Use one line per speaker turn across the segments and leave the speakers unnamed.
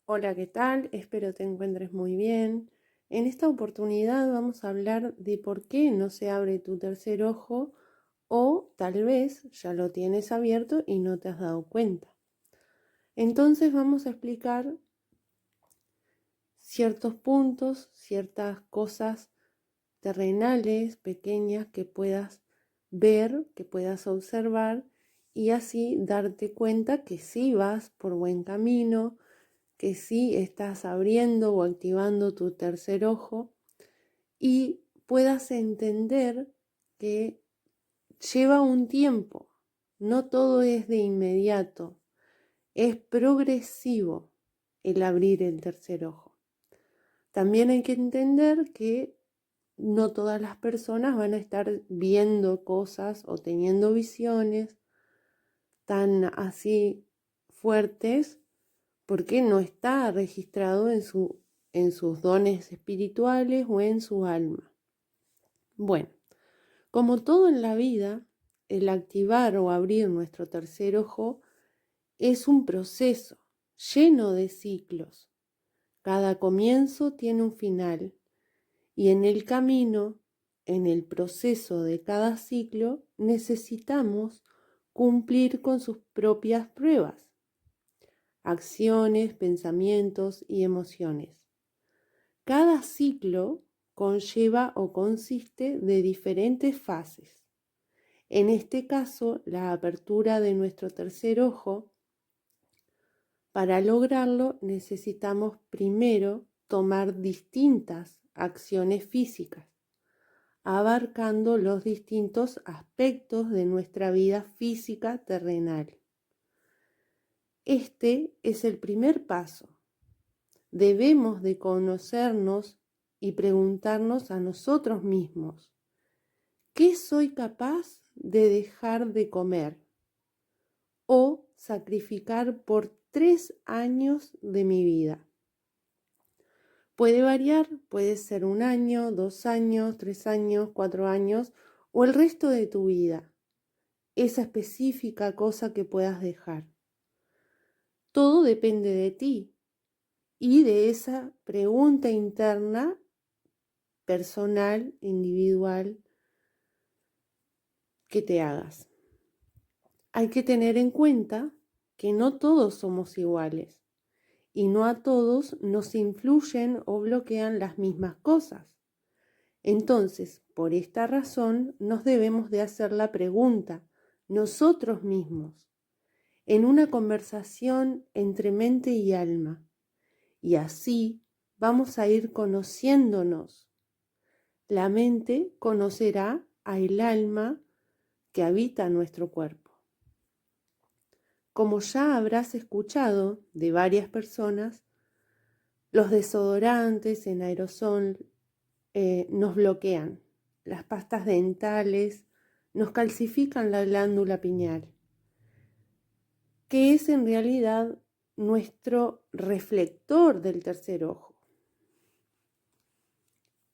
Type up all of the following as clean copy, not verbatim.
Hola, ¿qué tal? Espero te encuentres muy bien. En esta oportunidad vamos a hablar de por qué no se abre tu tercer ojo o tal vez ya lo tienes abierto y no te has dado cuenta. Entonces vamos a explicar ciertos puntos, ciertas cosas terrenales, pequeñas que puedas ver, que puedas observar y así darte cuenta que sí vas por buen camino, que sí estás abriendo o activando tu tercer ojo y puedas entender que lleva un tiempo, no todo es de inmediato, es progresivo el abrir el tercer ojo. También hay que entender que no todas las personas van a estar viendo cosas o teniendo visiones tan así fuertes porque no está registrado en sus dones espirituales o en su alma. Bueno, como todo en la vida, el activar o abrir nuestro tercer ojo es un proceso lleno de ciclos. Cada comienzo tiene un final y en el camino, en el proceso de cada ciclo, necesitamos cumplir con sus propias pruebas, acciones, pensamientos y emociones. Cada ciclo conlleva o consiste de diferentes fases. En este caso, la apertura de nuestro tercer ojo, para lograrlo necesitamos primero tomar distintas acciones físicas, abarcando los distintos aspectos de nuestra vida física terrenal. Este es el primer paso. Debemos de conocernos y preguntarnos a nosotros mismos, ¿qué soy capaz de dejar de comer o sacrificar por 3 años de mi vida? Puede variar, puede ser 1 año, 2 años, 3 años, 4 años o el resto de tu vida, esa específica cosa que puedas dejar. Todo depende de ti y de esa pregunta interna, personal, individual, que te hagas. Hay que tener en cuenta que no todos somos iguales y no a todos nos influyen o bloquean las mismas cosas. Entonces, por esta razón, nos debemos de hacer la pregunta nosotros mismos, en una conversación entre mente y alma, y así vamos a ir conociéndonos. La mente conocerá al alma que habita nuestro cuerpo. Como ya habrás escuchado de varias personas, los desodorantes en aerosol nos bloquean. Las pastas dentales nos calcifican la glándula pineal, que es en realidad nuestro reflector del tercer ojo.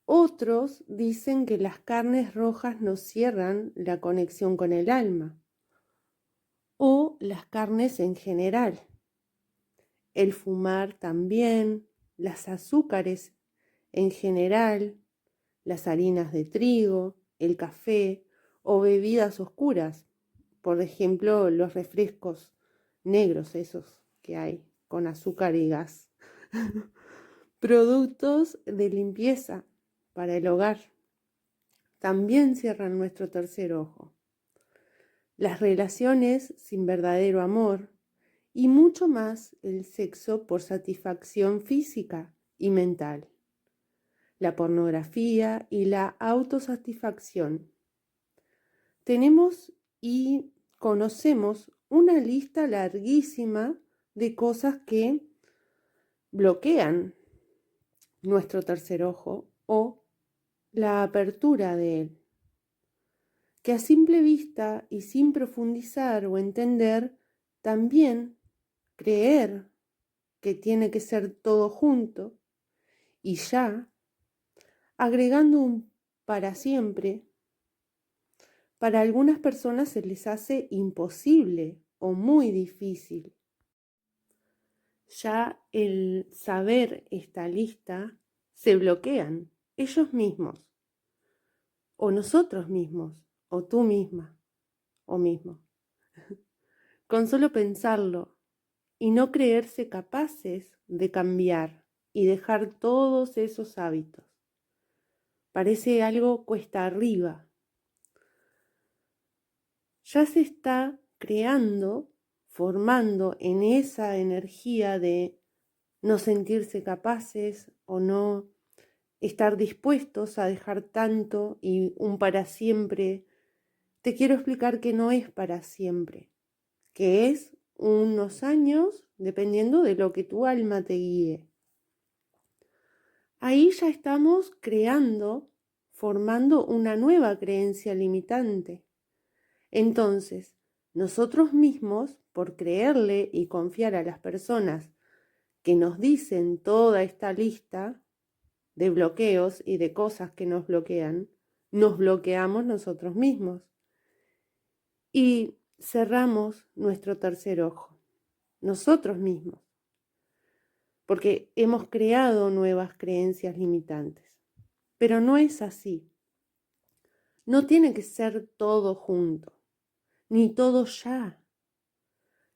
Otros dicen que las carnes rojas nos cierran la conexión con el alma, o las carnes en general. El fumar también, las azúcares en general, las harinas de trigo, el café o bebidas oscuras, por ejemplo, los refrescos negros esos que hay con azúcar y gas. Productos de limpieza para el hogar también cierran nuestro tercer ojo. Las relaciones sin verdadero amor y mucho más el sexo por satisfacción física y mental, la pornografía y la autosatisfacción. Tenemos y conocemos una lista larguísima de cosas que bloquean nuestro tercer ojo o la apertura de él, que a simple vista y sin profundizar o entender, también creer que tiene que ser todo junto y ya, agregando un para siempre, para algunas personas se les hace imposible o muy difícil. ya el saber esta lista se bloquean ellos mismos, o nosotros mismos, o tú misma, o mismo. Con solo pensarlo y no creerse capaces de cambiar y dejar todos esos hábitos. Parece algo cuesta arriba. Ya se está creando, formando en esa energía de no sentirse capaces o no estar dispuestos a dejar tanto y un para siempre. Te quiero explicar que no es para siempre, que es unos años dependiendo de lo que tu alma te guíe. Ahí ya estamos creando, formando una nueva creencia limitante. Entonces, nosotros mismos, por creerle y confiar a las personas que nos dicen toda esta lista de bloqueos y de cosas que nos bloquean, nos bloqueamos nosotros mismos y cerramos nuestro tercer ojo, nosotros mismos, porque hemos creado nuevas creencias limitantes. Pero no es así. No tiene que ser todo junto, ni todo ya.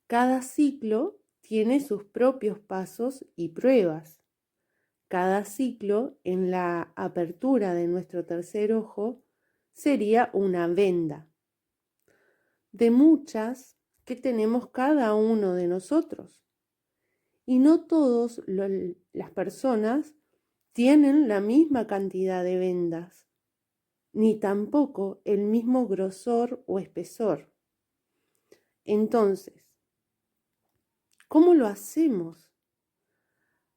Cada ciclo tiene sus propios pasos y pruebas. Cada ciclo en la apertura de nuestro tercer ojo sería una venda de muchas que tenemos cada uno de nosotros. Y no todas las personas tienen la misma cantidad de vendas, ni tampoco el mismo grosor o espesor. Entonces, ¿cómo lo hacemos?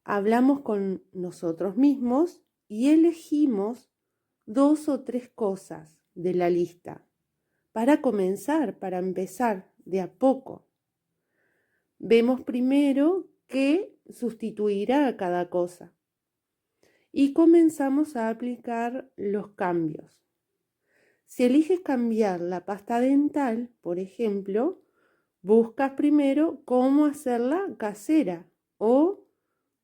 Hablamos con nosotros mismos y elegimos 2 o 3 cosas de la lista para comenzar, para empezar de a poco. Vemos primero qué sustituirá a cada cosa y comenzamos a aplicar los cambios. Si eliges cambiar la pasta dental, por ejemplo, buscas primero cómo hacerla casera o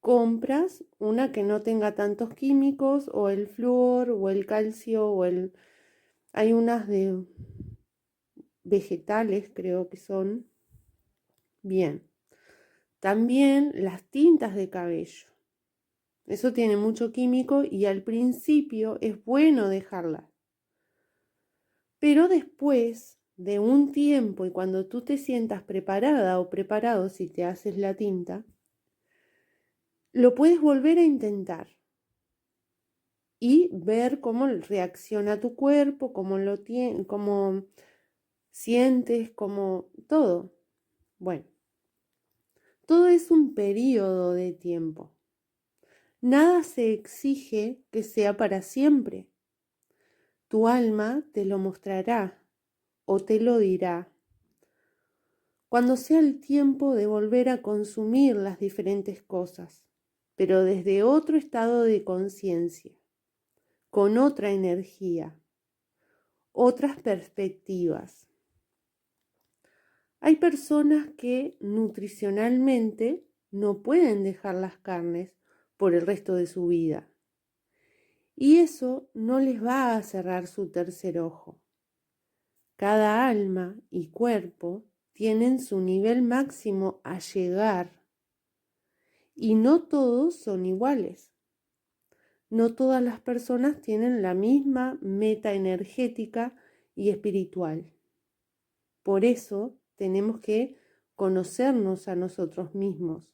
compras una que no tenga tantos químicos o el flúor o el calcio o hay unas de vegetales, creo que son. Bien. También las tintas de cabello. Eso tiene mucho químico y al principio es bueno dejarlas. Pero después de un tiempo y cuando tú te sientas preparada o preparado si te haces la tinta, lo puedes volver a intentar y ver cómo reacciona tu cuerpo, cómo sientes, cómo todo. Bueno, todo es un periodo de tiempo. Nada se exige que sea para siempre. Tu alma te lo mostrará o te lo dirá cuando sea el tiempo de volver a consumir las diferentes cosas, pero desde otro estado de conciencia, con otra energía, otras perspectivas. Hay personas que nutricionalmente no pueden dejar las carnes por el resto de su vida. Y eso no les va a cerrar su tercer ojo. Cada alma y cuerpo tienen su nivel máximo a llegar y no todos son iguales. No todas las personas tienen la misma meta energética y espiritual. Por eso tenemos que conocernos a nosotros mismos.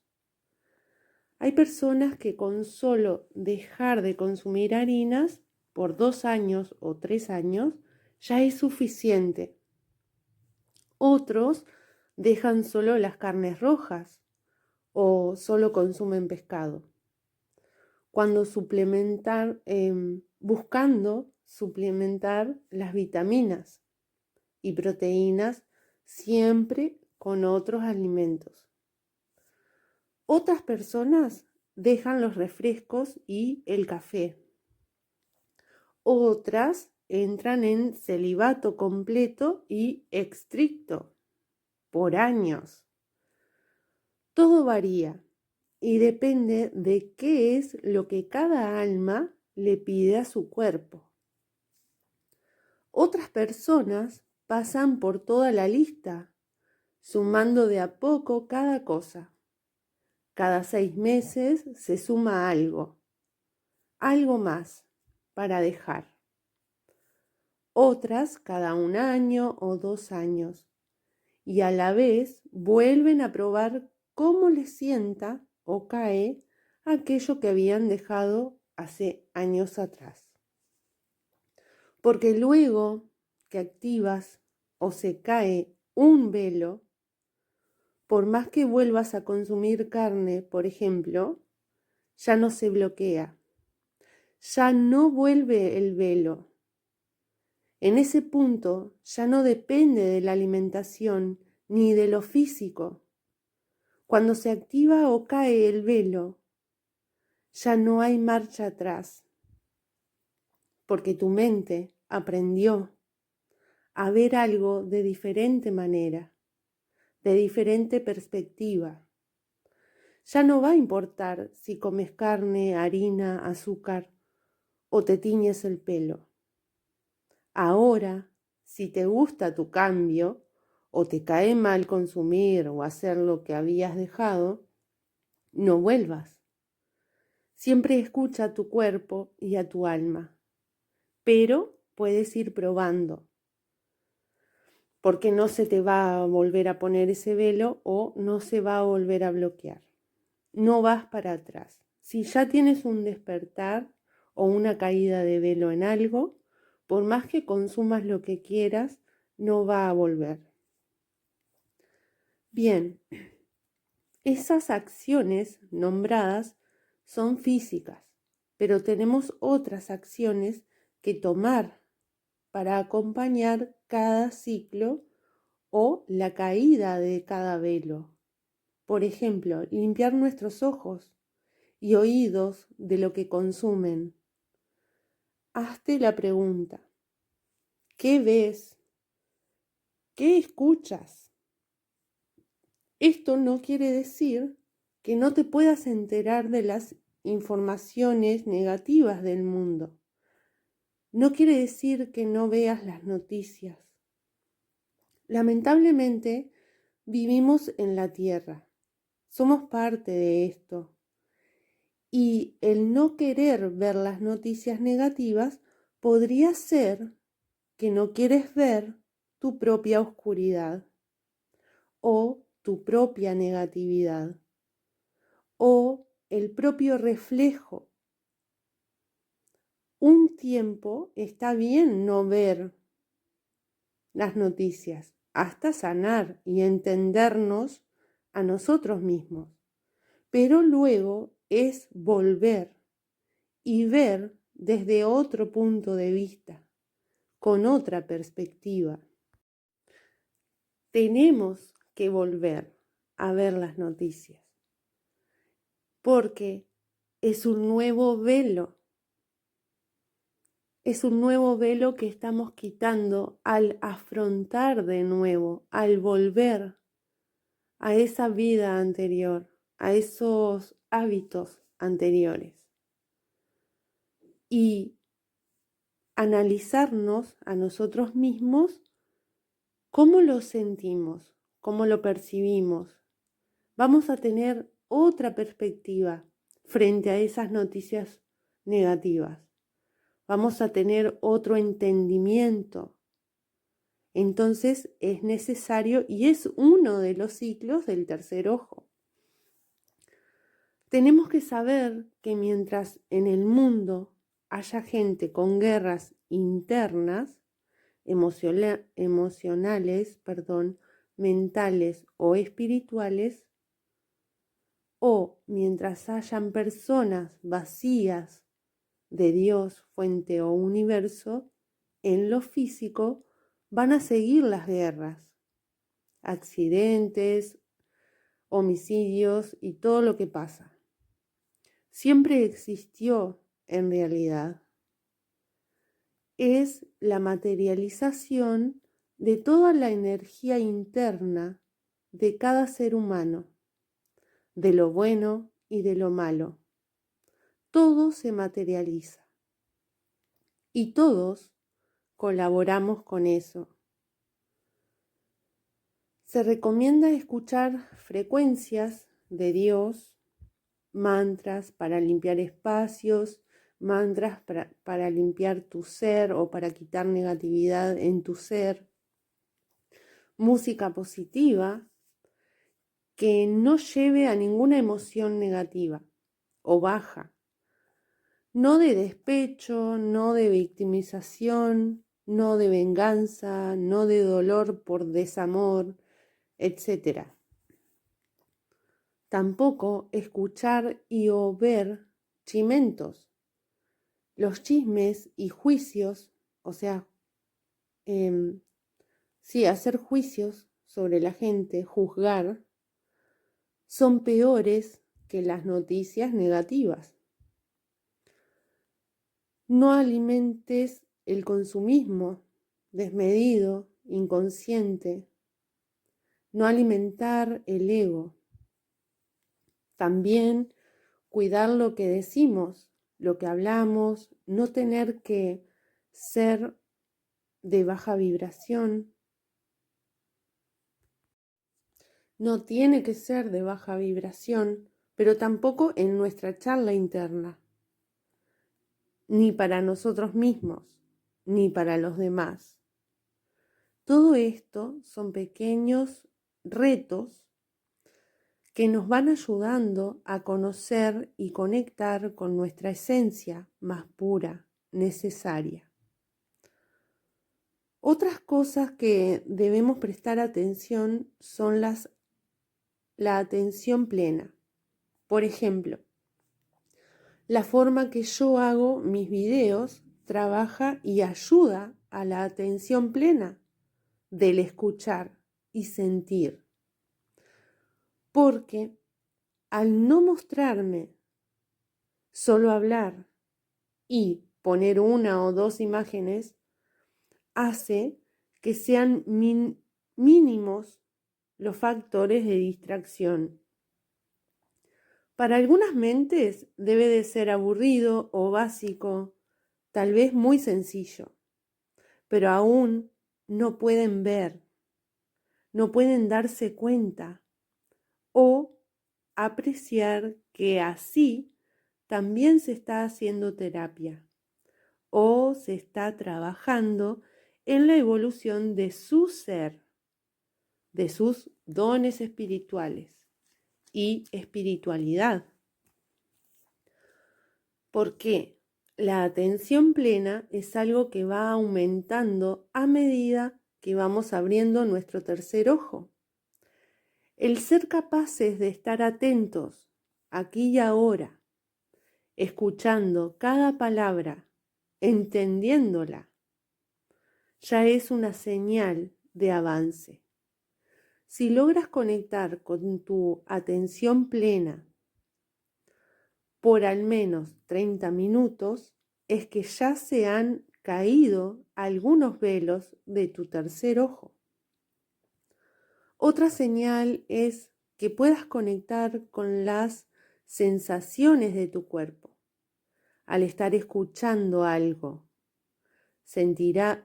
Hay personas que con solo dejar de consumir harinas por 2 años o 3 años ya es suficiente. Otros dejan solo las carnes rojas o solo consumen pescado. Cuando buscando suplementar las vitaminas y proteínas siempre con otros alimentos. Otras personas dejan los refrescos y el café. Otras entran en celibato completo y estricto por años. Todo varía y depende de qué es lo que cada alma le pide a su cuerpo. Otras personas pasan por toda la lista, sumando de a poco cada cosa. Cada 6 meses se suma algo más para dejar. Otras cada 1 año o 2 años. Y a la vez vuelven a probar cómo les sienta o cae aquello que habían dejado hace años atrás. Porque luego que activas o se cae un velo, por más que vuelvas a consumir carne, por ejemplo, ya no se bloquea, ya no vuelve el velo. En ese punto ya no depende de la alimentación ni de lo físico. Cuando se activa o cae el velo, ya no hay marcha atrás, porque tu mente aprendió a ver algo de diferente manera, de diferente perspectiva. Ya no va a importar si comes carne, harina, azúcar o te tiñes el pelo. Ahora, si te gusta tu cambio o te cae mal consumir o hacer lo que habías dejado, no vuelvas. Siempre escucha a tu cuerpo y a tu alma, pero puedes ir probando, porque no se te va a volver a poner ese velo o no se va a volver a bloquear. No vas para atrás. Si ya tienes un despertar o una caída de velo en algo, por más que consumas lo que quieras, no va a volver. Bien, esas acciones nombradas son físicas, pero tenemos otras acciones que tomar para acompañar cada ciclo o la caída de cada velo. Por ejemplo, limpiar nuestros ojos y oídos de lo que consumen. Hazte la pregunta: ¿qué ves? ¿Qué escuchas? Esto no quiere decir que no te puedas enterar de las informaciones negativas del mundo. No quiere decir que no veas las noticias. Lamentablemente, vivimos en la Tierra. Somos parte de esto. Y el no querer ver las noticias negativas podría ser que no quieres ver tu propia oscuridad o tu propia negatividad o el propio reflejo. Un tiempo está bien no ver las noticias hasta sanar y entendernos a nosotros mismos, pero luego es volver y ver desde otro punto de vista, con otra perspectiva. Tenemos que volver a ver las noticias, porque es un nuevo velo. Es un nuevo velo que estamos quitando al afrontar de nuevo, al volver a esa vida anterior, a esos hábitos anteriores. Y analizarnos a nosotros mismos cómo lo sentimos, cómo lo percibimos. Vamos a tener otra perspectiva frente a esas noticias negativas. Vamos a tener otro entendimiento. Entonces es necesario y es uno de los ciclos del tercer ojo. Tenemos que saber que mientras en el mundo haya gente con guerras internas, emocionales, mentales o espirituales, o mientras hayan personas vacías de Dios, fuente o universo, en lo físico van a seguir las guerras, accidentes, homicidios y todo lo que pasa. Siempre existió en realidad. Es la materialización de toda la energía interna de cada ser humano, de lo bueno y de lo malo. Todo se materializa y todos colaboramos con eso. Se recomienda escuchar frecuencias de Dios, mantras para limpiar espacios, mantras para limpiar tu ser o para quitar negatividad en tu ser, música positiva que no lleve a ninguna emoción negativa o baja, no de despecho, no de victimización, no de venganza, no de dolor por desamor, etc. Tampoco escuchar y o ver chimentos. Los chismes y juicios, o sea, hacer juicios sobre la gente, juzgar, son peores que las noticias negativas. No alimentes el consumismo desmedido, inconsciente. No alimentar el ego. También cuidar lo que decimos, lo que hablamos, no tener que ser de baja vibración. No tiene que ser de baja vibración, pero tampoco en nuestra charla interna, ni para nosotros mismos, ni para los demás. Todo esto son pequeños retos que nos van ayudando a conocer y conectar con nuestra esencia más pura, necesaria. Otras cosas que debemos prestar atención son la atención plena. Por ejemplo, la forma que yo hago mis videos trabaja y ayuda a la atención plena del escuchar y sentir. Porque al no mostrarme, solo hablar y poner una o dos imágenes, hace que sean mínimos los factores de distracción. Para algunas mentes debe de ser aburrido o básico, tal vez muy sencillo, pero aún no pueden ver, no pueden darse cuenta o apreciar que así también se está haciendo terapia o se está trabajando en la evolución de su ser, de sus dones espirituales y espiritualidad. Porque la atención plena es algo que va aumentando a medida que vamos abriendo nuestro tercer ojo. El ser capaces de estar atentos aquí y ahora, escuchando cada palabra, entendiéndola, ya es una señal de avance. Si logras conectar con tu atención plena por al menos 30 minutos, es que ya se han caído algunos velos de tu tercer ojo. Otra señal es que puedas conectar con las sensaciones de tu cuerpo. Al estar escuchando algo, sentirlas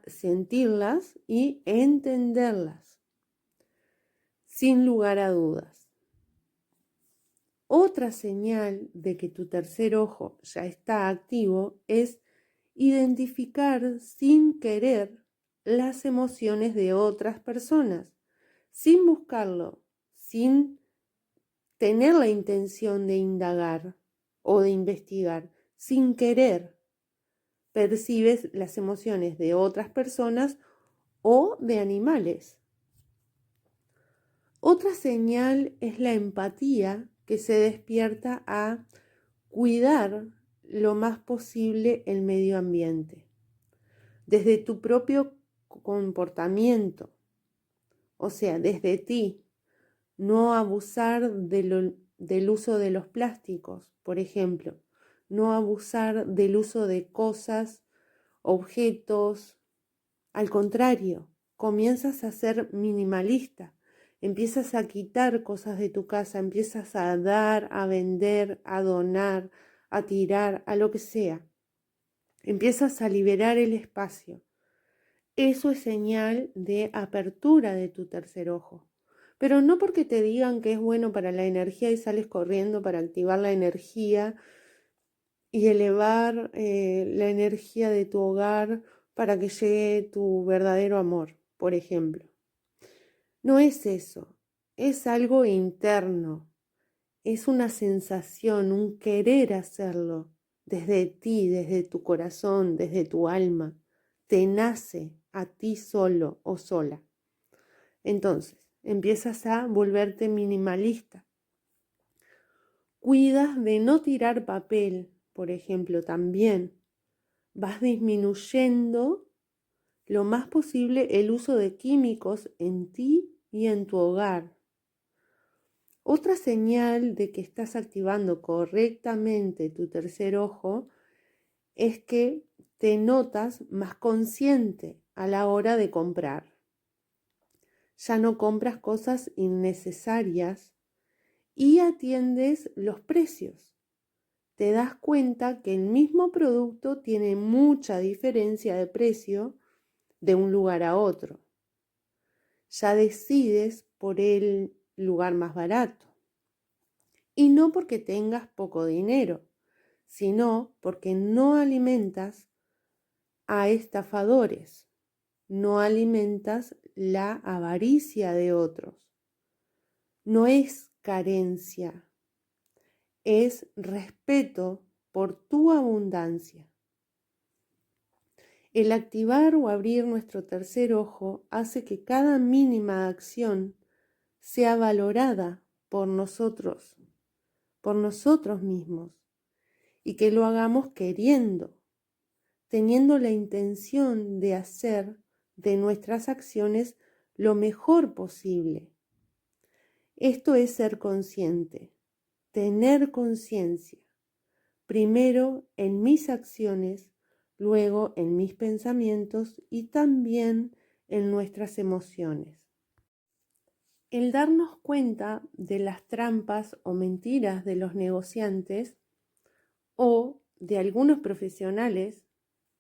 y entenderlas, sin lugar a dudas. Otra señal de que tu tercer ojo ya está activo es identificar sin querer las emociones de otras personas, sin buscarlo, sin tener la intención de indagar o de investigar, sin querer. Percibes las emociones de otras personas o de animales. Otra señal es la empatía que se despierta a cuidar lo más posible el medio ambiente. Desde tu propio comportamiento, o sea, desde ti, no abusar del uso de los plásticos, por ejemplo, no abusar del uso de cosas, objetos. Al contrario, comienzas a ser minimalista, empiezas a quitar cosas de tu casa, empiezas a dar, a vender, a donar, a tirar, a lo que sea. Empiezas a liberar el espacio. Eso es señal de apertura de tu tercer ojo. Pero no porque te digan que es bueno para la energía y sales corriendo para activar la energía y elevar la energía de tu hogar para que llegue tu verdadero amor, por ejemplo. No es eso, es algo interno, es una sensación, un querer hacerlo desde ti, desde tu corazón, desde tu alma. Te nace a ti solo o sola. Entonces, empiezas a volverte minimalista. Cuidas de no tirar papel, por ejemplo, también. Vas disminuyendo lo más posible el uso de químicos en ti y en tu hogar. Otra señal de que estás activando correctamente tu tercer ojo es que te notas más consciente a la hora de comprar. Ya no compras cosas innecesarias y atiendes los precios. Te das cuenta que el mismo producto tiene mucha diferencia de precio de un lugar a otro. Ya decides por el lugar más barato. Y no porque tengas poco dinero, sino porque no alimentas a estafadores, no alimentas la avaricia de otros. No es carencia, es respeto por tu abundancia. El activar o abrir nuestro tercer ojo hace que cada mínima acción sea valorada por nosotros mismos, y que lo hagamos queriendo, teniendo la intención de hacer de nuestras acciones lo mejor posible. Esto es ser consciente, tener conciencia, primero en mis acciones, luego en mis pensamientos y también en nuestras emociones. El darnos cuenta de las trampas o mentiras de los negociantes o de algunos profesionales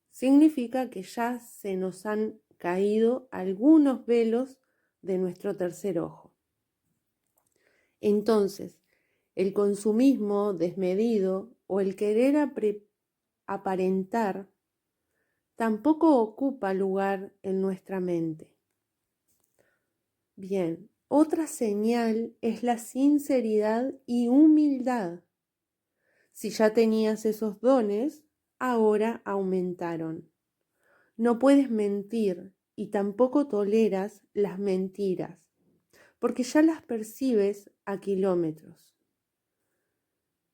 significa que ya se nos han caído algunos velos de nuestro tercer ojo. Entonces, el consumismo desmedido o el querer aparentar tampoco ocupa lugar en nuestra mente. Bien, otra señal es la sinceridad y humildad. Si ya tenías esos dones, ahora aumentaron. No puedes mentir y tampoco toleras las mentiras, porque ya las percibes a kilómetros.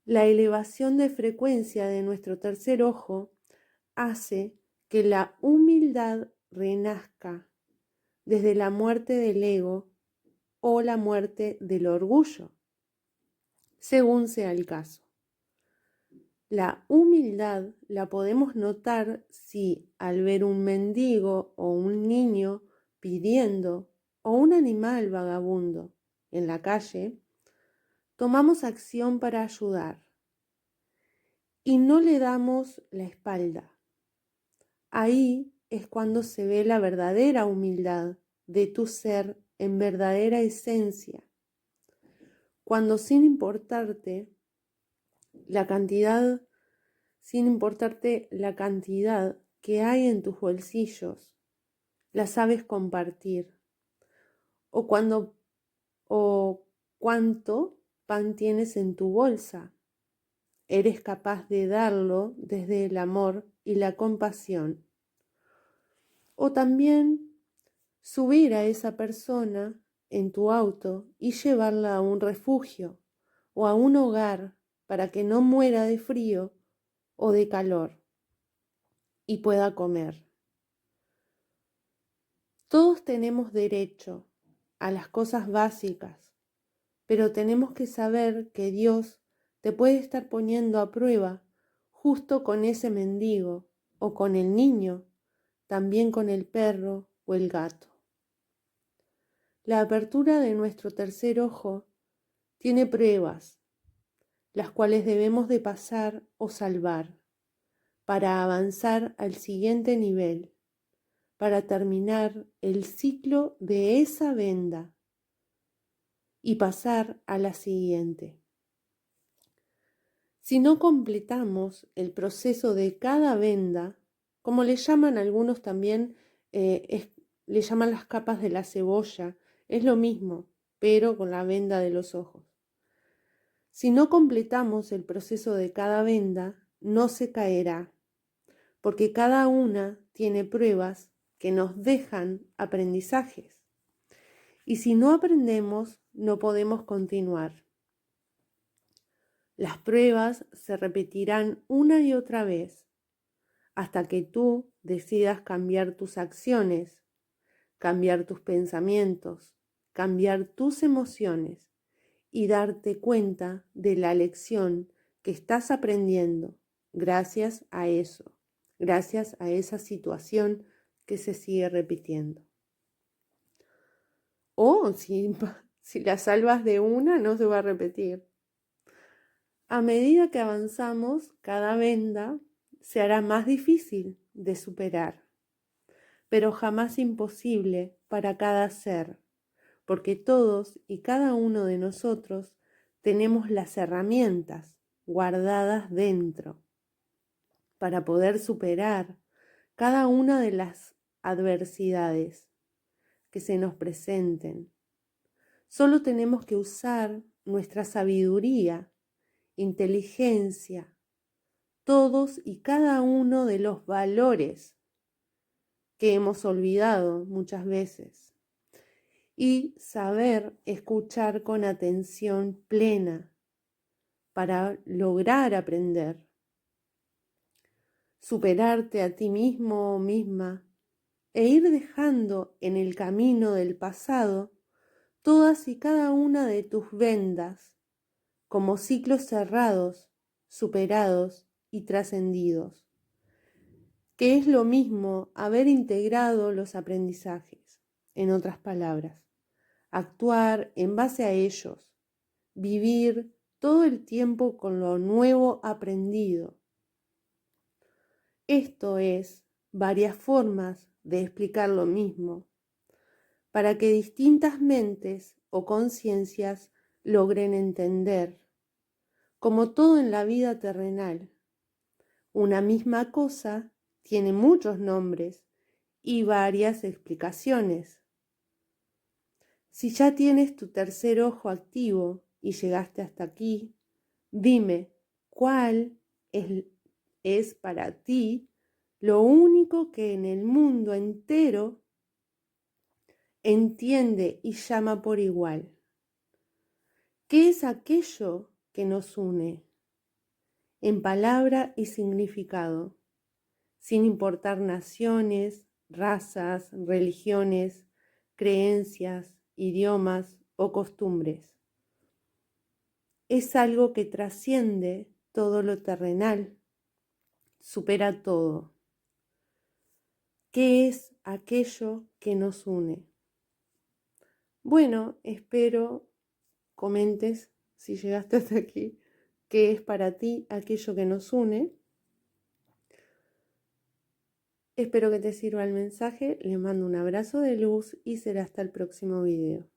La elevación de frecuencia de nuestro tercer ojo hace que la humildad renazca desde la muerte del ego o la muerte del orgullo, según sea el caso. La humildad la podemos notar si al ver un mendigo o un niño pidiendo o un animal vagabundo en la calle, tomamos acción para ayudar y no le damos la espalda. Ahí es cuando se ve la verdadera humildad de tu ser en verdadera esencia, cuando sin importarte la cantidad que hay en tus bolsillos, la sabes compartir, o cuánto pan tienes en tu bolsa. Eres capaz de darlo desde el amor y la compasión. O también subir a esa persona en tu auto y llevarla a un refugio o a un hogar para que no muera de frío o de calor y pueda comer. Todos tenemos derecho a las cosas básicas, pero tenemos que saber que Dios te puede estar poniendo a prueba justo con ese mendigo o con el niño, también con el perro o el gato. La apertura de nuestro tercer ojo tiene pruebas, las cuales debemos de pasar o salvar para avanzar al siguiente nivel, para terminar el ciclo de esa venda y pasar a la siguiente. Si no completamos el proceso de cada venda, como le llaman algunos también, le llaman las capas de la cebolla, es lo mismo, pero con la venda de los ojos. Si no completamos el proceso de cada venda, no se caerá, porque cada una tiene pruebas que nos dejan aprendizajes. Y si no aprendemos, no podemos continuar. Las pruebas se repetirán una y otra vez hasta que tú decidas cambiar tus acciones, cambiar tus pensamientos, cambiar tus emociones y darte cuenta de la lección que estás aprendiendo gracias a eso, gracias a esa situación que se sigue repitiendo. O si la salvas de una, no se va a repetir. A medida que avanzamos, cada venda se hará más difícil de superar, pero jamás imposible para cada ser, porque todos y cada uno de nosotros tenemos las herramientas guardadas dentro para poder superar cada una de las adversidades que se nos presenten. Solo tenemos que usar nuestra sabiduría, inteligencia, todos y cada uno de los valores que hemos olvidado muchas veces y saber escuchar con atención plena para lograr aprender, superarte a ti mismo o misma e ir dejando en el camino del pasado todas y cada una de tus vendas como ciclos cerrados, superados y trascendidos, que es lo mismo haber integrado los aprendizajes, en otras palabras, actuar en base a ellos, vivir todo el tiempo con lo nuevo aprendido. Esto es varias formas de explicar lo mismo, para que distintas mentes o conciencias logren entender, como todo en la vida terrenal. Una misma cosa tiene muchos nombres y varias explicaciones. Si ya tienes tu tercer ojo activo y llegaste hasta aquí, dime cuál es para ti lo único que en el mundo entero entiende y llama por igual. ¿Qué es aquello que nos une en palabra y significado, sin importar naciones, razas, religiones, creencias, idiomas o costumbres? Es algo que trasciende todo lo terrenal, supera todo. ¿Qué es aquello que nos une? Bueno, espero comentes si llegaste hasta aquí, qué es para ti aquello que nos une. Espero que te sirva el mensaje, les mando un abrazo de luz y será hasta el próximo video.